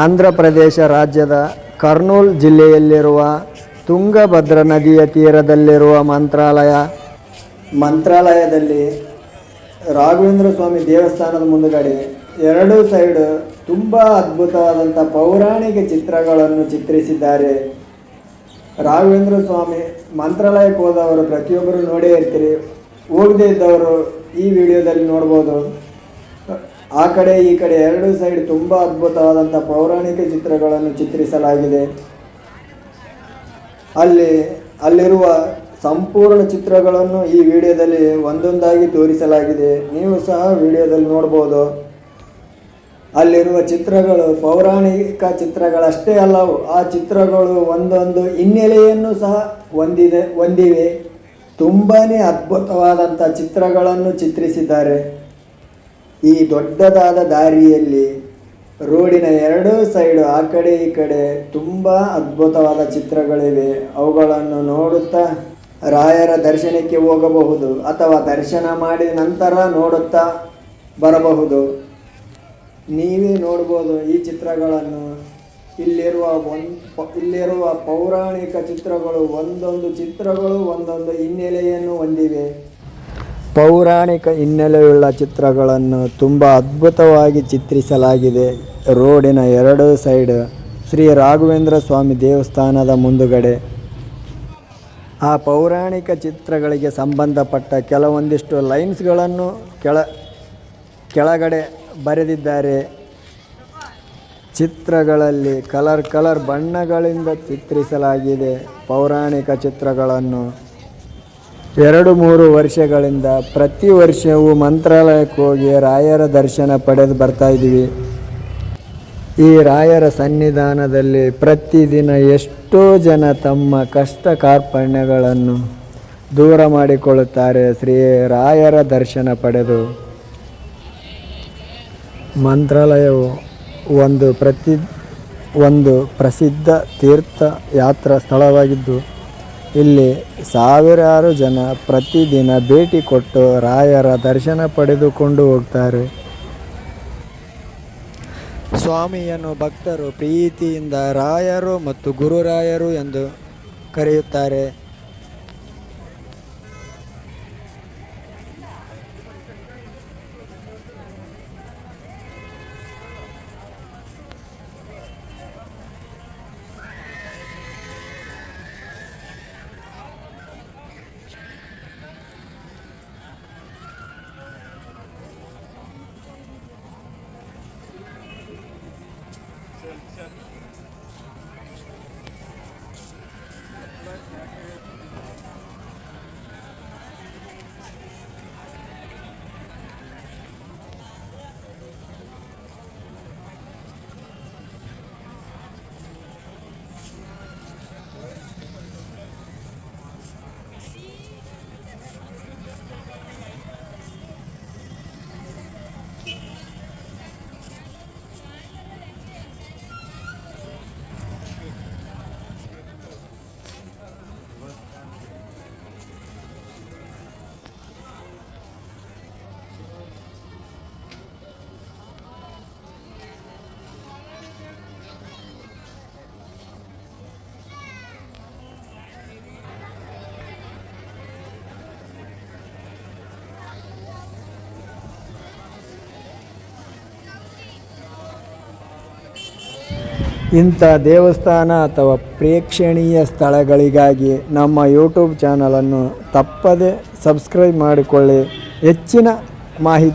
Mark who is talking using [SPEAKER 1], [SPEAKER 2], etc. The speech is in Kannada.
[SPEAKER 1] ಆಂಧ್ರ ಪ್ರದೇಶ ರಾಜ್ಯದ ಕರ್ನೂಲ್ ಜಿಲ್ಲೆಯಲ್ಲಿರುವ ತುಂಗಭದ್ರಾ ನದಿಯ ತೀರದಲ್ಲಿರುವ ಮಂತ್ರಾಲಯದಲ್ಲಿ ರಾಘವೇಂದ್ರ ಸ್ವಾಮಿ ದೇವಸ್ಥಾನದ ಮುಂದುಗಡೆ ಎರಡೂ ಸೈಡ್ ತುಂಬ ಅದ್ಭುತವಾದಂಥ ಪೌರಾಣಿಕ ಚಿತ್ರಗಳನ್ನು ಚಿತ್ರಿಸಿದ್ದಾರೆ. ರಾಘವೇಂದ್ರ ಸ್ವಾಮಿ ಮಂತ್ರಾಲಯಕ್ಕೆ ಹೋದವರು ಪ್ರತಿಯೊಬ್ಬರು ನೋಡೇ ಇರ್ತೀರಿ. ಹೋಗದೇ ಇದ್ದವರು ಈ ವಿಡಿಯೋದಲ್ಲಿ ನೋಡ್ಬೋದು. ಆ ಕಡೆ ಈ ಕಡೆ ಎರಡೂ ಸೈಡ್ ತುಂಬ ಅದ್ಭುತವಾದಂಥ ಪೌರಾಣಿಕ ಚಿತ್ರಗಳನ್ನು ಚಿತ್ರಿಸಲಾಗಿದೆ. ಅಲ್ಲಿರುವ ಸಂಪೂರ್ಣ ಚಿತ್ರಗಳನ್ನು ಈ ವಿಡಿಯೋದಲ್ಲಿ ಒಂದೊಂದಾಗಿ ತೋರಿಸಲಾಗಿದೆ. ನೀವು ಸಹ ವಿಡಿಯೋದಲ್ಲಿ ನೋಡ್ಬೋದು. ಅಲ್ಲಿರುವ ಚಿತ್ರಗಳು ಪೌರಾಣಿಕ ಚಿತ್ರಗಳಷ್ಟೇ ಅಲ್ಲವು, ಆ ಚಿತ್ರಗಳು ಒಂದೊಂದು ಹಿನ್ನೆಲೆಯನ್ನು ಸಹ ಹೊಂದಿವೆ. ತುಂಬಾ ಅದ್ಭುತವಾದಂಥ ಚಿತ್ರಗಳನ್ನು ಚಿತ್ರಿಸಿದ್ದಾರೆ. ಈ ದೊಡ್ಡದಾದ ದಾರಿಯಲ್ಲಿ ರೋಡಿನ ಎರಡೂ ಸೈಡು ಆ ಕಡೆ ಈ ಕಡೆ ತುಂಬ ಅದ್ಭುತವಾದ ಚಿತ್ರಗಳಿವೆ. ಅವುಗಳನ್ನು ನೋಡುತ್ತಾ ರಾಯರ ದರ್ಶನಕ್ಕೆ ಹೋಗಬಹುದು ಅಥವಾ ದರ್ಶನ ಮಾಡಿದ ನಂತರ ನೋಡುತ್ತಾ ಬರಬಹುದು. ನೀವೇ ನೋಡ್ಬೋದು ಈ ಚಿತ್ರಗಳನ್ನು. ಇಲ್ಲಿರುವ ಪೌರಾಣಿಕ ಚಿತ್ರಗಳು ಒಂದೊಂದು ಹಿನ್ನೆಲೆಯನ್ನು ಹೊಂದಿವೆ. ಪೌರಾಣಿಕ ಹಿನ್ನೆಲೆಯುಳ್ಳ ಚಿತ್ರಗಳನ್ನು ತುಂಬ ಅದ್ಭುತವಾಗಿ ಚಿತ್ರಿಸಲಾಗಿದೆ. ರೋಡಿನ ಎರಡೂ ಸೈಡ್ ಶ್ರೀ ರಾಘವೇಂದ್ರ ಸ್ವಾಮಿ ದೇವಸ್ಥಾನದ ಮುಂದುಗಡೆ ಆ ಪೌರಾಣಿಕ ಚಿತ್ರಗಳಿಗೆ ಸಂಬಂಧಪಟ್ಟ ಕೆಲವೊಂದಿಷ್ಟು ಲೈನ್ಸ್ಗಳನ್ನು ಕೆಳಗಡೆ ಬರೆದಿದ್ದಾರೆ. ಚಿತ್ರಗಳಲ್ಲಿ ಕಲರ್ ಬಣ್ಣಗಳಿಂದ ಚಿತ್ರಿಸಲಾಗಿದೆ. ಪೌರಾಣಿಕ ಚಿತ್ರಗಳನ್ನು 2-3 ವರ್ಷಗಳಿಂದ ಪ್ರತಿ ವರ್ಷವೂ ಮಂತ್ರಾಲಯಕ್ಕೆ ಹೋಗಿ ರಾಯರ ದರ್ಶನ ಪಡೆದು ಬರ್ತಾಯಿದ್ದೀವಿ. ಈ ರಾಯರ ಸನ್ನಿಧಾನದಲ್ಲಿ ಪ್ರತಿದಿನ ಎಷ್ಟೋ ಜನ ತಮ್ಮ ಕಷ್ಟ ಕಾರ್ಪಣ್ಯಗಳನ್ನು ದೂರ ಮಾಡಿಕೊಳ್ಳುತ್ತಾರೆ ಶ್ರೀ ರಾಯರ ದರ್ಶನ ಪಡೆದು. ಮಂತ್ರಾಲಯವು ಒಂದು ಪ್ರಸಿದ್ಧ ತೀರ್ಥ ಯಾತ್ರಾ ಸ್ಥಳವಾಗಿದ್ದು ಇಲ್ಲಿ ಸಾವಿರಾರು ಜನ ಪ್ರತಿದಿನ ಭೇಟಿ ಕೊಟ್ಟು ರಾಯರ ದರ್ಶನ ಪಡೆದುಕೊಂಡು ಹೋಗ್ತಾರೆ. ಸ್ವಾಮಿಯನ್ನು ಭಕ್ತರು ಪ್ರೀತಿಯಿಂದ ರಾಯರು ಮತ್ತು ಗುರುರಾಯರು ಎಂದು ಕರೆಯುತ್ತಾರೆ. ಇಂಥ ದೇವಸ್ಥಾನ ಅಥವಾ ಪ್ರೇಕ್ಷಣೀಯ ಸ್ಥಳಗಳಿಗಾಗಿ ನಮ್ಮ ಯೂಟ್ಯೂಬ್ ಚಾನಲನ್ನು ತಪ್ಪದೆ ಸಬ್ಸ್ಕ್ರೈಬ್ ಮಾಡಿಕೊಳ್ಳಿ. ಹೆಚ್ಚಿನ ಮಾಹಿತಿ